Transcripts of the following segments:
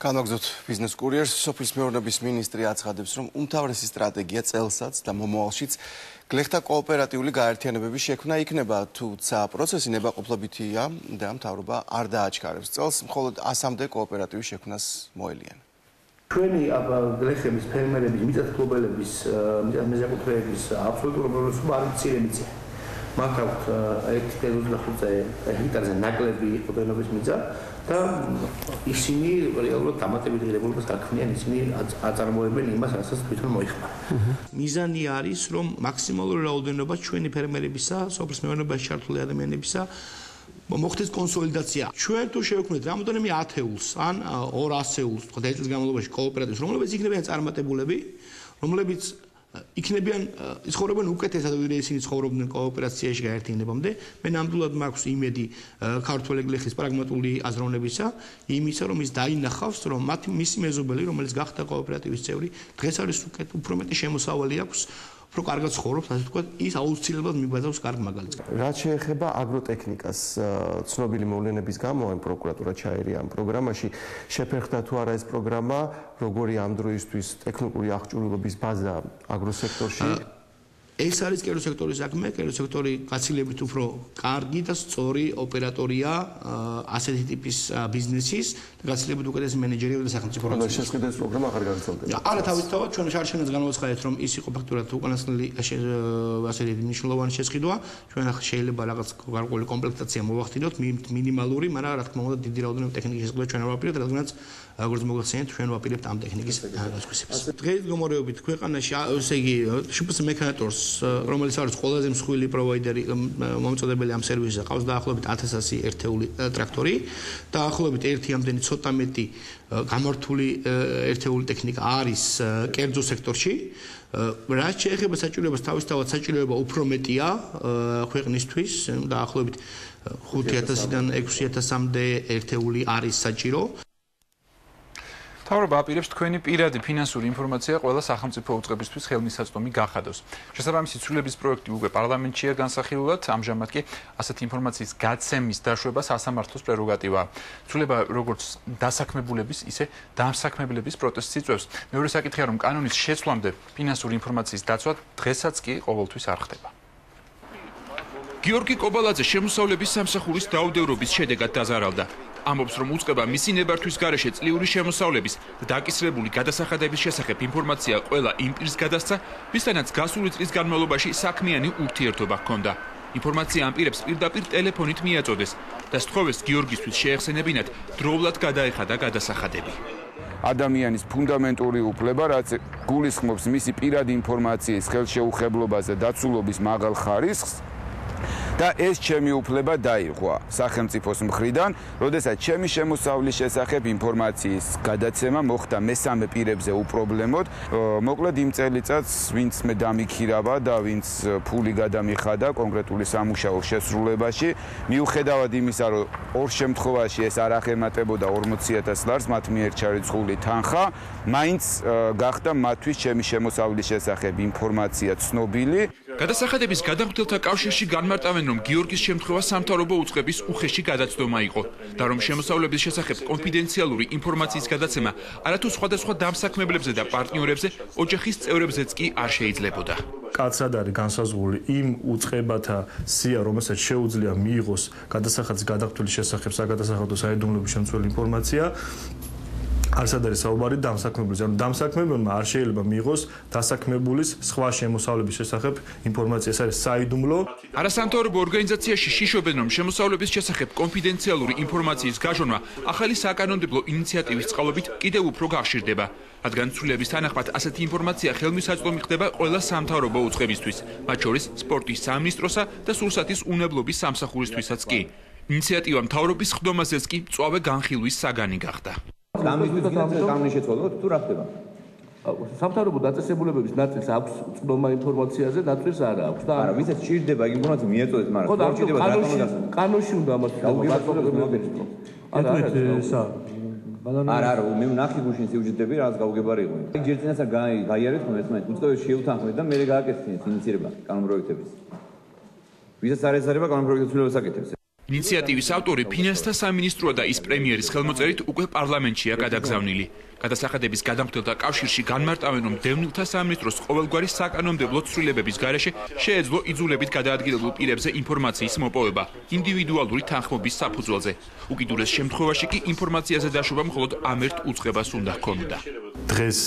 განვაგრძოთ ბიზნეს კურიერს. სოფლის მეურნეობის მინისტრი აცხადებს, რომ უმთავრესი სტრატეგია წელსაც და მომავალშიც გლეხთა კოოპერატიული გაერთიანებების შექმნა იქნება, თუმცა პროცესი ნებაყოფლობითია და მთავრობა არ დააჩქარებს. წელს მხოლოდ 100-მდე კოოპერატივის შექმნას მოელიან. ჩვენი გლეხების, ფერმერების, მიწათმფლობელების, მეზაკუთრეების აბსოლუტურ უმრავლესობა არის მცირე. მათ აქვთ 1.25 ჰექტარზე ნაკლები ოდენობის მიწა და ისინი რეალურად დამატებით ღირებულებას გაქმნიან, ისინი აწარმოებენ იმას, რასაც თვითონ მოიხმარებენ. მიზანი არის, რომ მაქსიმალური რაოდენობა ჩვენი ფერმერებისა, სოფლის მეურნეობაში ჩართული ადამიანებისა მოხდეს კონსოლიდაცია. ჩვენ თუ შევქმნით რამოდენიმე ათეულს ან 200 ასეულს, თქვა ერთ წლის განმავლობაში კოოპერატივს, რომლებიც იქნებიან წარმატებულები, რომლებიც იქნებიან ცხოვრობენ უკეთესად, ვიდრე ისინი ცხოვრობდნენ კოოპერაციაში გაერთიანებამდე. მე ნამდვილად მაქვს იმედი ქართველი გლეხის პრაგმატული აზროვნებისა, იმისა, რომ ის დაინახავს, რომ მისი მეზობელი, რომელიც გახდა კოოპერატივის წევრი, დღეს არის უფრო მეტი შემოსავალი აქვს, უფრო კარგად ცხოვრობს, ასე ვთქვათ, ის აუცილებლად მიბაძავს კარგ მაგალითს. რაც შეეხება აგროტექნიკას, ცნობილი მოვლენების გამო ამ პროკურატურა ჩაერია ამ პროგრამაში, შეფერხდა თუ არა ეს პროგრამა, როგორი ამ დროისთვის ტექნიკური აღჭურვილობის ბაზა აგროსექტორში? ეს არის კერძო საქმე, კერძო სექტორი გაცილებით უფრო კარგი და სწორი ოპერატორია ასეთი ტიპის ბიზნესის და გაცილებით უკეთესი მენეჯერია და სახელმწიფო როლში. შესყიდვის პროგრამა აღარ გაგრძელდება. არა, თავისთავად ჩვენ შარშანას განვაცხადეთ, რომ ის იყო ფაქტურად უკანასკნელი ასეთი მნიშვნელოვანი შესყიდვა. ჩვენ ახლა შეიძლება რაღაც გარკვეული კომპლექტაცია მოვახდინოთ, მინიმალური, მაგრამ რა თქმა უნდა დიდი რაოდენობით ტექნიკის შესყიდვა ჩვენ არ ვაპირებთ, რადგანაც როგორც მოგახსენეთ, ჩვენ ვაპირებთ ამ ტექნიკის განსხვავებას. დღესდღეობით ქვეყანაში, ესე იგი, შპს მექანატორს რომელიც არის ყველაზე მსხვილი პროვაიდერი მომწოდებელი ამ სერვისზე, ყავს დაახლოებით 1100 ერთეული ტრაქტორი, დაახლოებით ერთი ამდენი ცოტა მეტი გამართული ერთეული ტექნიკა არის კერძო სექტორში. რაც შეეხება საჭიროებას, თავისთავად საჭიროება უფრო მეტია ქვეყნისთვის, დაახლოებით 5000-დან 6000-მდე ერთეული არის საჭირო. მთავრობა აპირებს თქვენი პირადი ფინანსური ინფორმაცია ყველა სახელმწიფო უწყებისთვის ხელმისაწვდომი გახადოს. შესაბამისი ცვლილების პროექტი უკვე პარლამენტშია განსახილულად, ამჟამად კი ასეთი ინფორმაციის გაცემის დაშვება სასამართლოს პრეროგატივაა. ცვლილება როგორც დასაქმებულების, ისე დამსაქმებლების პროტესტს იწვევს. მეორე საკითხია, რომ კანონის შეცვლამდე ფინანსური ინფორმაციის დაცვა დღესაც კი ყოველთვის არ ხდება. გიორგი კობალაძე შემოსავლების სამსახურის დაუდევრობის შედეგად დაზარალდა. ამბობს, რომ უწყება მისი ნებართვის გარეშე წლიური შემოსავლების და დაკისრებული გადასახადების შესახებ ინფორმაცია ყველა იმ პირს გადასცა, ვისთანაც გასული წლის განმავლობაში საქმიანი ურთიერთობა ჰქონდა. ინფორმაცია ამ პირებს პირდაპირ ტელეფონით მიაწოდეს და სთხოვეს გიორგისთვის შეეხსენებინათ დროულად გადაეხადა გადასახადები. ადამიანის ფუნდამენტური უფლება, რაც გულისხმობს მისი პირადი ინფორმაციის ხელშეუხებლობაზე დაცულობის მაღალ ხარისხს, და ეს ჩემი უფლება დაირღვა სახელმწიფოს მხრიდან, როდესაც ჩემი შემოსავლის შესახებ ინფორმაციის გადაცემა მოხდა მესამე პირებზე უპრობლემოდ. მოკლედ იმ წელიწადს, ვინც მე დამიქირავა და ვინც ფული გადამიხადა კონკრეტული სამუშაო შესრულებაში, მიუხედავად იმისა, რომ ორ შემთხვევაში ეს არ აღემატებოდა 40000 ლარს მათ მიერ ჩარიცხული თანხა, მაინც გახდა მათთვის ჩემი შემოსავლის შესახებ ინფორმაცია ცნობილი. გადასახადების გადამხდელთა კავშირში განმარტავენ, რომ გიორგის შემთხვევა სამთავრობო უწყების უხეში გადაცდომა იყო და რომ შემოსავლების შესახებ კონფიდენციალური ინფორმაციის გადაცემა არათუ სხვადასხვა დამსაქმებლებზე და პარტნიორებზე, ოჯახის წევრებზეც კი არ შეიძლებოდა. კაცად არის განსაზღვრული იმ უწყებათა სია, რომელსაც შეუძლია მიიღოს გადასახადის გადახდვის შესახებ საგადასახადო საიდუმლოების შემცველი ინფორმაცია. არც არის საუბარი დამსაქმებელზე, ანუ დამსაქმებელმა არ შეიძლება მიიღოს დასაქმებულის სხვა შემოსავლების შესახებ ინფორმაცია, ეს არის საიდუმლო. არასამთავრობო ორგანიზაციაში შიშობენ, რომ შემოსავლების შესახებ კონფიდენციალური ინფორმაციის გაჟონვა ახალი საკანონმდებლო ინიციატივის წყალობით კიდევ უფრო გახშირდება. რადგან ცვლილების თანახმად ასეთი ინფორმაცია ხელმისაწვდომი ხდება ყველა სამთავრობო უწყებისთვის, მათ შორის სპორტის სამინისტროსა და სურსათის უნებლობის სამსახურისთვისაც კი. ინიციატივა მთავრობის ხდომაზეც კი მწვავე განხილვის საგანი გახდა. კანონის შეცვალა თუ რა ხდება? სამთავრობო დაწესებულებების ნაწილს აქვს წვდომა ინფორმაციაზე, ნაწილს არა აქვს და არა, ვისაც სჭირდება იმ ინფორმაცია მიეწოდეთ, მაგრამ ხო სჭირდება კანონში უნდა ამას არა, მე ვნახე გუშინ სიუჟეტები, რაღაც გაუგებარი იყო. ჯერ წინასწარ გაიარეთ ერთმანეთს, უწყებებს შეუთანხმეთ და მე გააკეთეთ ინიციირება კანონპროექტების. ვისაც არ ეზარება კანონპროექტის ცვლილებებს აკეთებს. ინიციატივის ავტორი ფინანსთა სამინისტროა და ის პრემიერის ხელმოწერით უკვე პარლამენტშია გადაგზავნილი. გადასახადების გადამხდელთა კავშირში განმარტავენ, რომ დევნილთა სამინისტროს ყოველგვარი საკანონმდებლო ცვლილებების გარეშე შეეძლო იძულებით გადაადგილებულ პირებზე ინფორმაციის მოპოვება ინდივიდუალური თანხმობის საფუძველზე. უკიდურეს შემთხვევაში კი ინფორმაციაზე დაშვება მხოლოდ ამ ერთ უწყებას უნდა ჰქონოდა. დღეს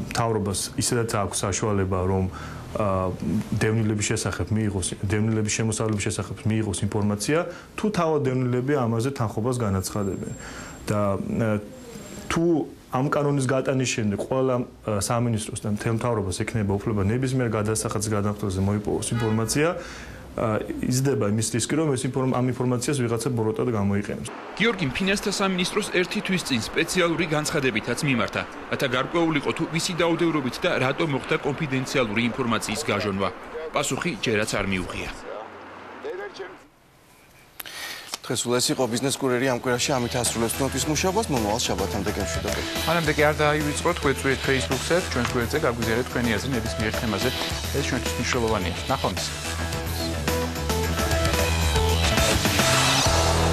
მთავრობას ისედაც აქვს საშუალება, რომ დევნილების შესახებ მიიღოს, დევნილების შემოსავლების შესახებ მიიღოს ინფორმაცია, თუ თავად დევნილები ამაზე თანხმობას განაცხადებენ. და თუ ამ კანონის გატანის შემდეგ ყველა სამინისტროს და მთელ მთავრობას ექნება უფლება ნებისმიერ გადასახადის გადამხდელზე მოიპოვოს ინფორმაცია, იზრდება იმის რისკი, რომ ამ ინფორმაციას ვიღაცა ბოროტად გამოიყენებს. გიორგიმ ფინანსთა სამინისტროს ერთი თვის წინ სპეციალური განცხადებითაც მიმართა, რათა გარკვეულიყო თუ ვისი დაუდევრობით და რატომ მოხდა კონფიდენციალური ინფორმაციის გაჟონვა. პასუხი ჯერაც არ მიუღია. დღეს ეს იყო ბიზნეს კურიერი ამ კვირაში ამით ასრულებს თუნოთვის მუშაობას მომავალ შაბათამდე გემშვიდობებით. მანამდე კი არ დაივიწყოთ გვეწვიეთ Facebook-ზე, ჩვენს გვერდზე გაგვიზიარეთ თქვენი აზრი ნებისმიერ თემაზე. ეს ჩვენთვის მნიშვნელოვანია. ნახვამდის.